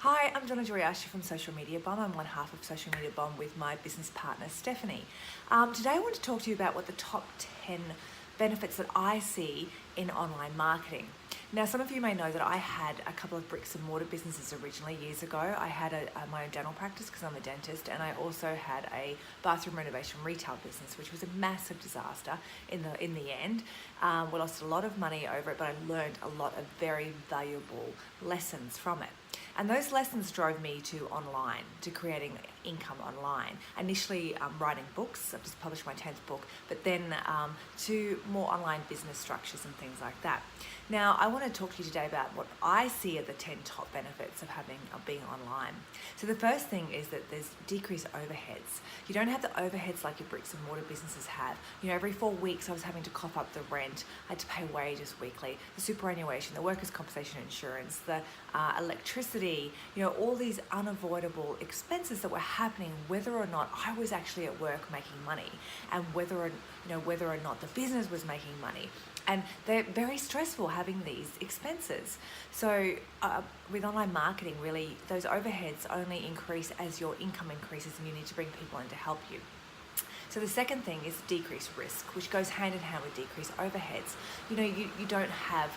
Hi, I'm Donna Joriashi from Social Media Bomb. I'm one half of Social Media Bomb with my business partner, Stephanie. Today I want to talk to you about what the top 10 benefits that I see in online marketing. Now, some of you may know that I had a couple of bricks and mortar businesses originally years ago. I had my own dental practice because I'm a dentist, and I also had a bathroom renovation retail business, which was a massive disaster in the end. We lost a lot of money over it, but I learned a lot of very valuable lessons from it. And those lessons drove me to online, to creating income online. Initially writing books, I've just published my 10th book, but then to more online business structures and things like that. Now, I want to talk to you today about what I see are the 10 top benefits of being online. So the first thing is that there's decreased overheads. You don't have the overheads like your bricks and mortar businesses have. You know, every 4 weeks I was having to cough up the rent, I had to pay wages weekly, the superannuation, the workers' compensation insurance, the electricity, you know, all these unavoidable expenses that were happening whether or not I was actually at work making money, and whether or not the business was making money. And they're very stressful having these expenses. So with online marketing, really, those overheads only increase as your income increases and you need to bring people in to help you. So the second thing is decreased risk, which goes hand in hand with decreased overheads. You know, you don't have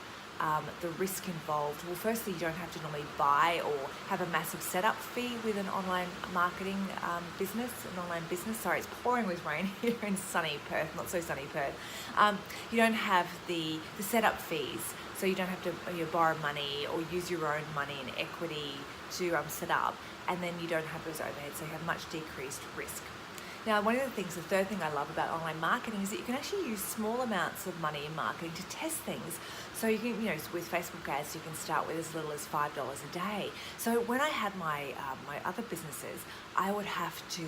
the risk involved. Well, firstly, you don't have to normally buy or have a massive setup fee with an online marketing business, an online business. Sorry, it's pouring with rain here in sunny Perth, not so sunny Perth. You don't have the setup fees, so you don't have to borrow money or use your own money and equity to set up, and then you don't have those overheads, so you have much decreased risk. Now, one of the third thing I love about online marketing is that you can actually use small amounts of money in marketing to test things. So you can, with Facebook ads, you can start with as little as $5 a day. So when I had my other businesses, I would have to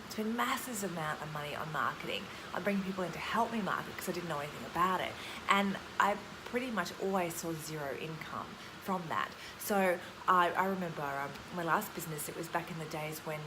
spend massive amount of money on marketing. I'm bringing people in to help me market because I didn't know anything about it. And I pretty much always saw zero income from that. So I remember my last business, it was back in the days when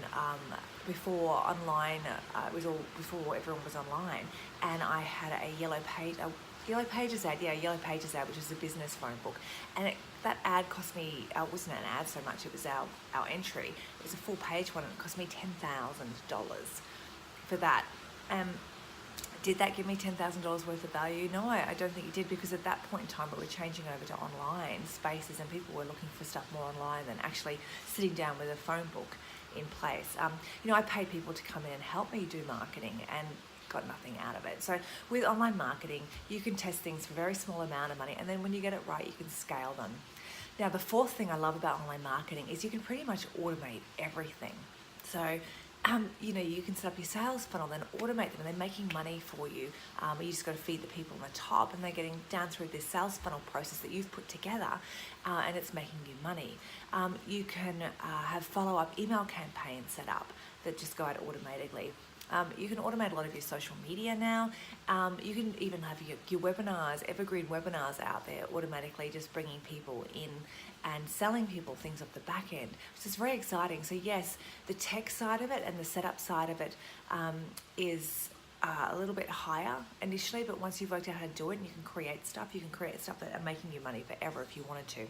before online, it was all before everyone was online, and I had a Yellow Pages ad, which is a business phone book, and that ad cost me, it wasn't an ad so much, it was our entry. It was a full page one, and it cost me $10,000 for that. Did that give me $10,000 worth of value? No, I don't think it did, because at that point in time we were changing over to online spaces and people were looking for stuff more online than actually sitting down with a phone book in place. I paid people to come in and help me do marketing and got nothing out of it. So with online marketing, you can test things for a very small amount of money, and then when you get it right, you can scale them. Now, the fourth thing I love about online marketing is you can pretty much automate everything. So you can set up your sales funnel, then automate them, and they're making money for you. You just got to feed the people on the top, and they're getting down through this sales funnel process that you've put together, and it's making you money. You can have follow-up email campaigns set up that just go out automatically. You can automate a lot of your social media now. You can even have your webinars, evergreen webinars out there automatically, just bringing people in and selling people things off the back end, which is very exciting. So yes, the tech side of it and the setup side of it is a little bit higher initially, but once you've worked out how to do it and you can create stuff that are making you money forever if you wanted to.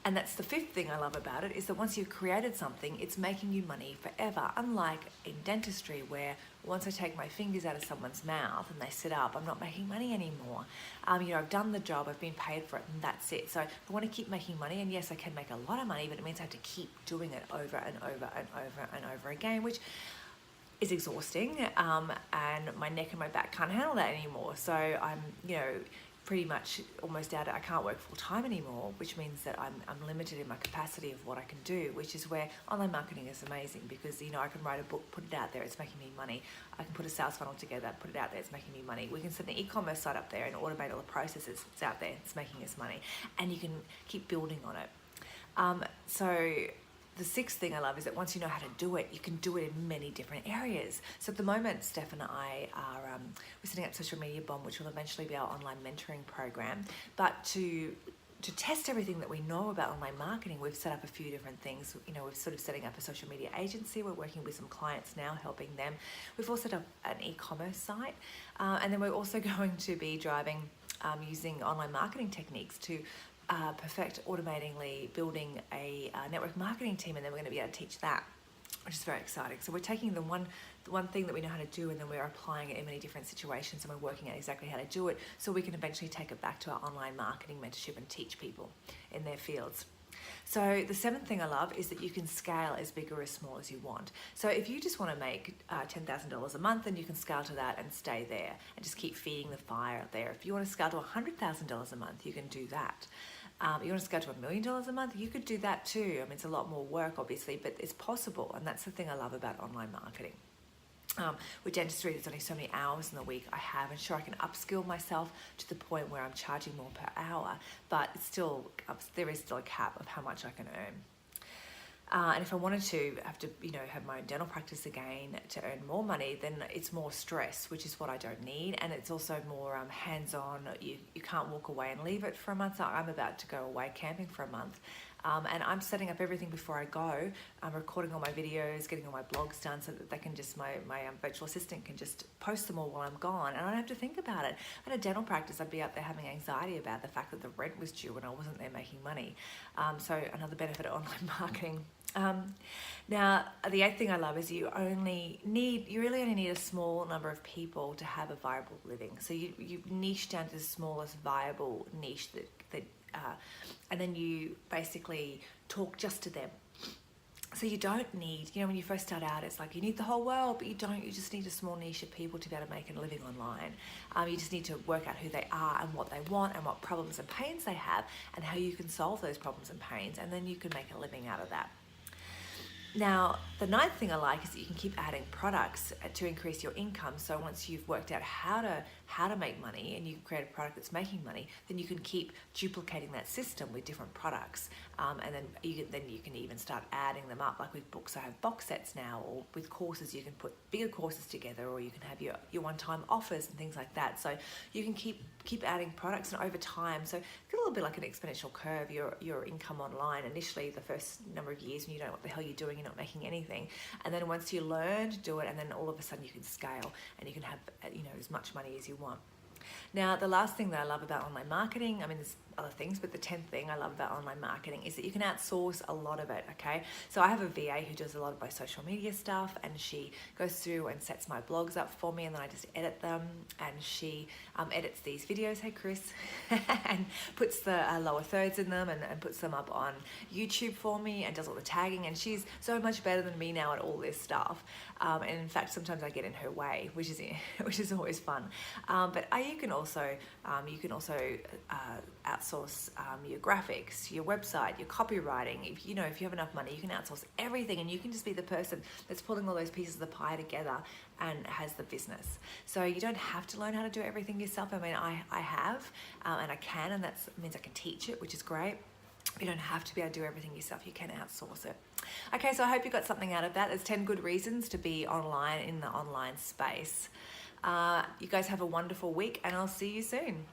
And that's the fifth thing I love about it, is that once you've created something, it's making you money forever. Unlike in dentistry, where once I take my fingers out of someone's mouth and they sit up, I'm not making money anymore. I've done the job, I've been paid for it, and that's it. So I want to keep making money, and yes, I can make a lot of money, but it means I have to keep doing it over and over and over and over again, which is exhausting, and my neck and my back can't handle that anymore. So I'm, pretty much almost out of, I can't work full time anymore, which means that I'm limited in my capacity of what I can do, which is where online marketing is amazing, because I can write a book, put it out there, it's making me money. I can put a sales funnel together, put it out there, it's making me money. We can set an e-commerce site up there and automate all the processes, it's out there, it's making us money, and you can keep building on it. So the sixth thing I love is that once you know how to do it, you can do it in many different areas. So at the moment, Steph and I are we're setting up Social Media Bomb, which will eventually be our online mentoring program. But to test everything that we know about online marketing, we've set up a few different things. We're sort of setting up a social media agency. We're working with some clients now, helping them. We've also set up an e-commerce site, and then we're also going to be driving using online marketing techniques to perfect automatingly building a network marketing team, and then we're going to be able to teach that, which is very exciting. So we're taking the one thing that we know how to do, and then we're applying it in many different situations, and we're working out exactly how to do it so we can eventually take it back to our online marketing mentorship and teach people in their fields. So the seventh thing I love is that you can scale as big or as small as you want. So if you just want to make $10,000 a month, then you can scale to that and stay there and just keep feeding the fire there. If you want to scale to $100,000 a month, you can do that. You want to scale to $1 million a month, you could do that too. I mean, it's a lot more work, obviously, but it's possible, and that's the thing I love about online marketing. With dentistry, there's only so many hours in the week I have, and sure, I can upskill myself to the point where I'm charging more per hour, but it's still, there is still a cap of how much I can earn. And if I wanted to have to, have my own dental practice again to earn more money, then it's more stress, which is what I don't need. And it's also more hands-on. You can't walk away and leave it for a month. So I'm about to go away camping for a month. And I'm setting up everything before I go. I'm recording all my videos, getting all my blogs done so that they can just, my virtual assistant can just post them all while I'm gone. And I don't have to think about it. At a dental practice, I'd be out there having anxiety about the fact that the rent was due when I wasn't there making money. So another benefit of online marketing. Now, the eighth thing I love is you really only need a small number of people to have a viable living. So you niche down to the smallest viable niche and then you basically talk just to them. So you don't need, when you first start out, it's like you need the whole world, but you don't. You just need a small niche of people to be able to make a living online. You just need to work out who they are and what they want and what problems and pains they have and how you can solve those problems and pains, and then you can make a living out of that. Now, the ninth thing I like is that you can keep adding products to increase your income. So once you've worked out how to make money and you create a product that's making money, then you can keep duplicating that system with different products. And then you can even start adding them up. Like with books, I have box sets now, or with courses, you can put bigger courses together, or you can have your one-time offers and things like that. So you can keep adding products, and over time, so it's a little bit like an exponential curve, your income online. Initially, the first number of years when you don't know what the hell you're doing, you're not making anything. And then once you learn to do it, and then all of a sudden you can scale and you can have as much money as you want. Now, the last thing that I love about online marketing, there's other things, but the 10th thing I love about online marketing is that you can outsource a lot of it, okay? So I have a VA who does a lot of my social media stuff, and she goes through and sets my blogs up for me, and then I just edit them, and she edits these videos, hey Chris, and puts the lower thirds in them and puts them up on YouTube for me and does all the tagging, and she's so much better than me now at all this stuff. And in fact, sometimes I get in her way, which is always fun. But you can also outsource your graphics, your website, your copywriting. If you have enough money, you can outsource everything, and you can just be the person that's pulling all those pieces of the pie together and has the business. So you don't have to learn how to do everything yourself. I have, and I can, and that means I can teach it, which is great. You don't have to be able to do everything yourself. You can outsource it. Okay, so I hope you got something out of that. There's 10 good reasons to be online in the online space. You guys have a wonderful week, and I'll see you soon.